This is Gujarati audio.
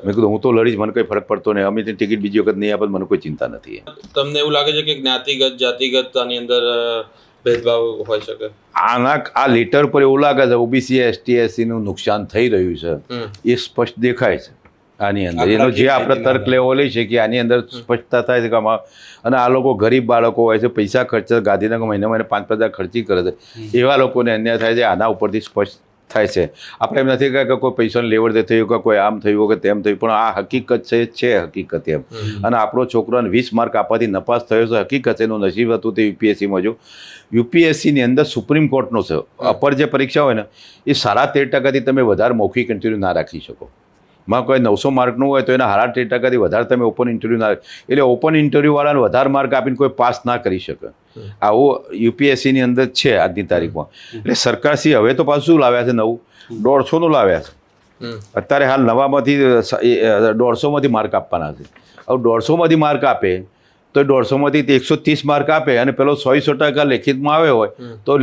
મેં કીધું હું તો લડીશ, મને કંઈ ફરક પડતો નહીં, અમે ટિકિટ બીજી વખત નહીં આપે, મને કોઈ ચિંતા નથી. તમને એવું લાગે છે કે જ્ઞાતિગત જાતિગત આની અંદર ભેદભાવ હોઈ શકે? આ લેટર પર એવું લાગે છે ઓબીસી એસટી એસસીનું નુકસાન થઈ રહ્યું છે, એ સ્પષ્ટ દેખાય છે આની અંદર. એનો જે આપણે તર્ક લેવો લઈ છે કે આની અંદર સ્પષ્ટતા થાય છે કે આમાં, અને આ લોકો ગરીબ બાળકો હોય છે, પૈસા ખર્ચે, ગાંધીનગર મહિને 5,000 ખર્ચી કરે છે, એવા લોકોને અન્યાય થાય છે. આના ઉપરથી સ્પષ્ટ થાય છે. આપણે એમ નથી કે કોઈ પૈસાને લેવડ દે થયું કે કોઈ આમ થયું કે તેમ થયું, પણ આ હકીકત છે હકીકત એમ. અને આપણો છોકરાને 20 માર્ક આપવાથી નપાસ થયો છે, હકીકત એનું નસીબ હતું તે યુપીએસસીમાં. જો યુપીએસસીની અંદર સુપ્રીમ કોર્ટનો છે, અપર જે પરીક્ષા હોય ને એ 13.5%થી તમે વધારે મૌખિક ઇન્ટરવ્યૂ ના રાખી શકો. માં કોઈ 900 માર્કનું હોય તો એના 13.5%થી વધારે તમે ઓપન ઇન્ટરવ્યૂ ના, એટલે ઓપન ઇન્ટરવ્યૂવાળાને વધારે માર્ક આપીને કોઈ પાસ ના કરી શકે. આવું યુપીએસસીની અંદર છે આજની તારીખમાં. એટલે સરકારશ્રી હવે તો પાછું શું લાવ્યા છે નવું, 150નું લાવ્યા છે. અત્યારે હાલ નવામાંથી 150માંથી માર્ક આપવાના છે. હવે 150માંથી માર્ક આપે તો 150માંથી 130 માર્ક આપે, અને પેલો 100% લેખિતમાં આવ્યો હોય તો